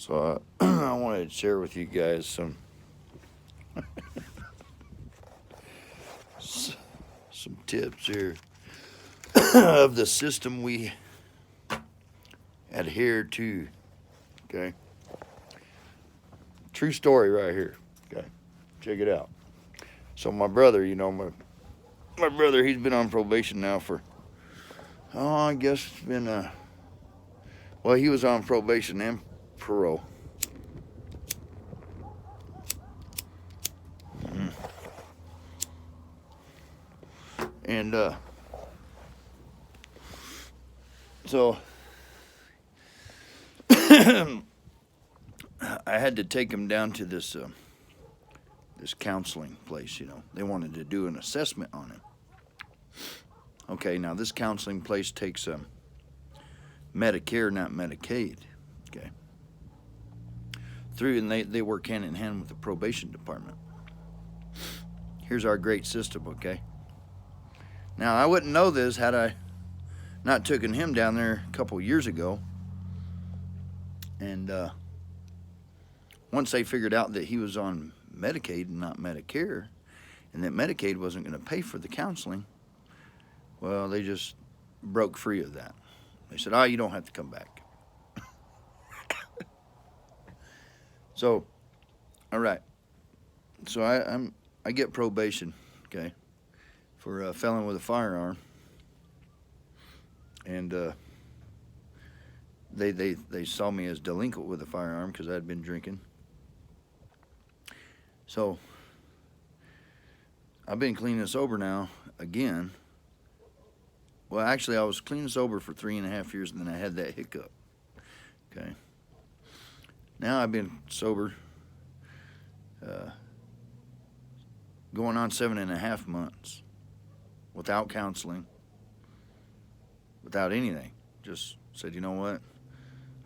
So I wanted to share with you guys some tips here of the system we adhere to. Okay, true story right here. Okay, check it out. So my brother, my brother, he's been on probation now for I guess it's been well, he was on probation and parole. And so I had to take him down to this counseling place. They wanted to do an assessment on him. Okay, now this counseling place takes Medicare, not Medicaid. Okay, and they work hand in hand with the probation department. Here's our great system. Okay, now I wouldn't know this had I not taken him down there a couple years ago. And once they figured out that he was on Medicaid and not Medicare, and that Medicaid wasn't going to pay for the counseling, well, they just broke free of that. They said, you don't have to come back. So, all right. So I get probation, okay, for felon with a firearm. And they saw me as delinquent with a firearm because I'd been drinking. So I've been clean and sober now again. Well, actually, I was clean and sober for 3.5 years, and then I had that hiccup. Okay. Now I've been sober, going on 7.5 months, without counseling, without anything. Just said, you know what?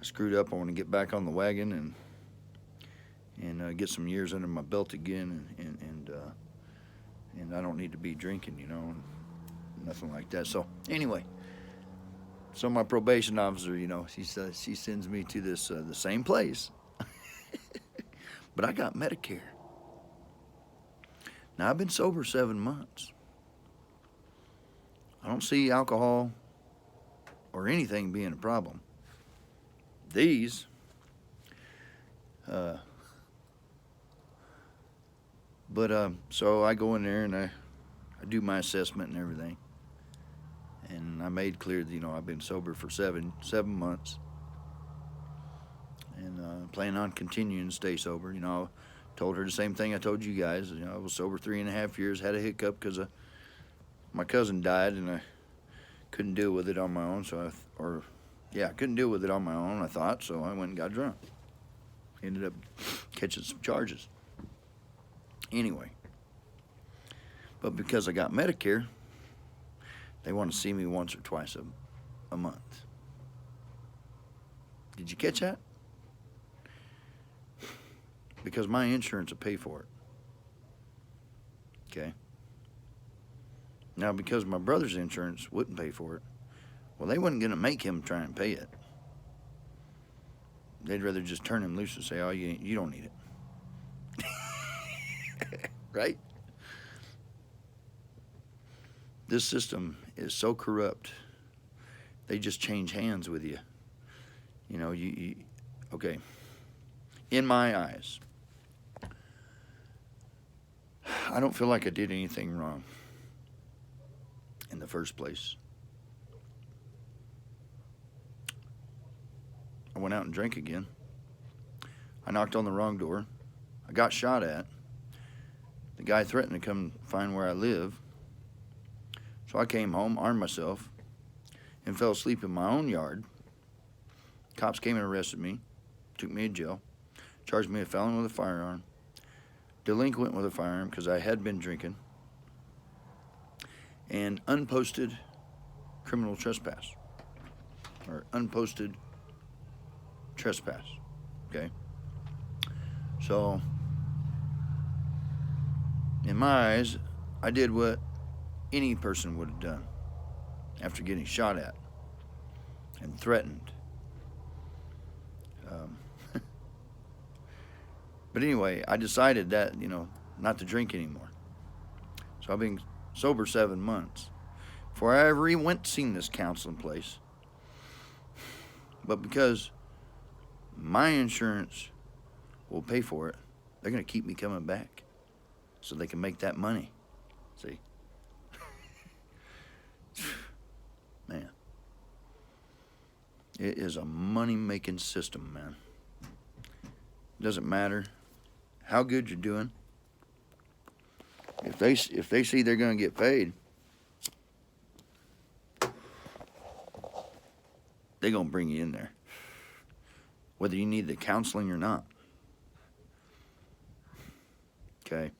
I screwed up. I want to get back on the wagon and get some years under my belt again, and I don't need to be drinking, and nothing like that. So anyway, so my probation officer, she sends me to this the same place, but I got Medicare. Now I've been sober 7 months. I don't see alcohol or anything being a problem. These, so I go in there and I do my assessment and everything, and I made clear that I've been sober for seven months, and plan on continuing to stay sober. Told her the same thing I told you guys. I was sober 3.5 years, had a hiccup because my cousin died, and I couldn't deal with it on my own. I couldn't deal with it on my own, I thought, so I went and got drunk. Ended up catching some charges. Anyway, but because I got Medicare, they want to see me once or twice a month. Did you catch that? Because my insurance will pay for it. Okay. Now, because my brother's insurance wouldn't pay for it, well, they wasn't going to make him try and pay it. They'd rather just turn him loose and say, you don't need it. Right? This system is so corrupt. They just change hands with you. Okay. In my eyes, I don't feel like I did anything wrong in the first place. I went out and drank again. I knocked on the wrong door. I got shot at. The guy threatened to come find where I live. So I came home, armed myself, and fell asleep in my own yard. Cops came and arrested me, took me to jail, charged me a felon with a firearm, delinquent with a firearm because I had been drinking, and unposted criminal trespass, or unposted trespass. Okay. So, in my eyes, I did what any person would have done after getting shot at and threatened. But anyway, I decided that, not to drink anymore. So I've been sober 7 months before I ever even went to see this counseling place. But because my insurance will pay for it, they're going to keep me coming back so they can make that money. See? Man. It is a money-making system, man. Doesn't matter how good you're doing. If they see they're going to get paid, they're going to bring you in there, whether you need the counseling or not. Okay?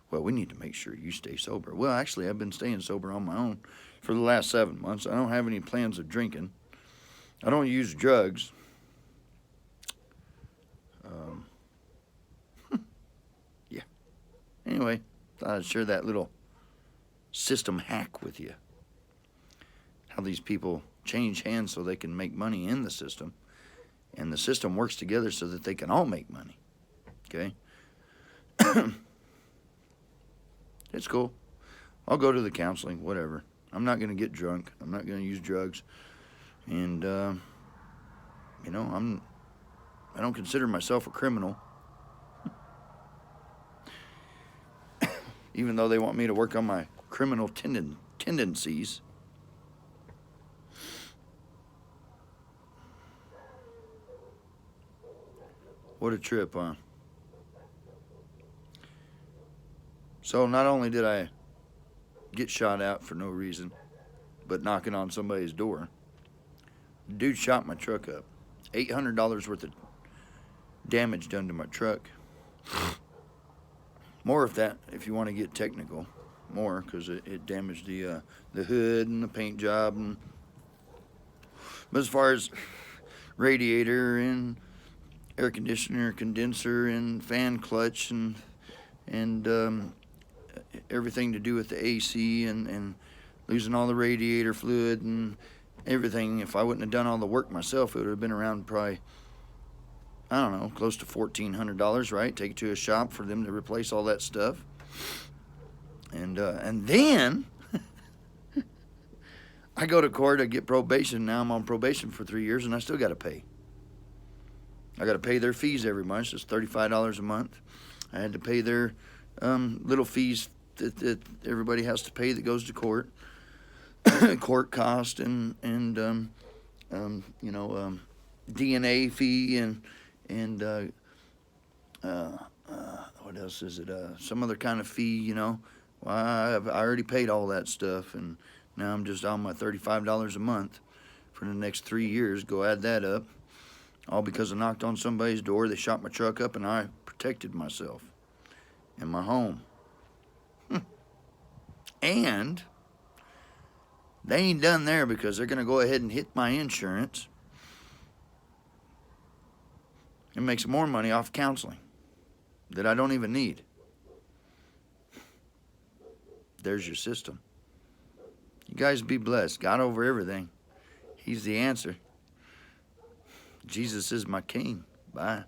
Well, we need to make sure you stay sober. Well, actually, I've been staying sober on my own for the last 7 months. I don't have any plans of drinking. I don't use drugs. Yeah. Anyway, thought I'd share that little system hack with you. How these people change hands so they can make money in the system. And the system works together so that they can all make money. Okay? It's cool. I'll go to the counseling, whatever. I'm not going to get drunk. I'm not going to use drugs. And, I don't consider myself a criminal. Even though they want me to work on my criminal tendencies. What a trip, huh? So not only did I get shot out for no reason, but knocking on somebody's door, the dude shot my truck up. $800 worth of damage done to my truck. More of that, if you want to get technical. More, because it damaged the hood and the paint job. But as far as radiator and air conditioner, condenser, and fan clutch, and everything to do with the AC and losing all the radiator fluid and everything. If I wouldn't have done all the work myself, it would have been around probably, I don't know, close to $1,400, right? Take it to a shop for them to replace all that stuff. And then I go to court, I get probation. Now I'm on probation for 3 years, and I still got to pay. I got to pay their fees every month. It's $35 a month. I had to pay their little fees that everybody has to pay that goes to court. Court cost and DNA fee and what else is it? Some other kind of fee, Well, I already paid all that stuff, and now I'm just on my $35 a month for the next 3 years. Go add that up. All because I knocked on somebody's door, they shot my truck up, and I protected myself in my home. And they ain't done there, because they're going to go ahead and hit my insurance and make some more money off counseling that I don't even need. There's your system. You guys be blessed. God over everything. He's the answer. Jesus is my king. Bye.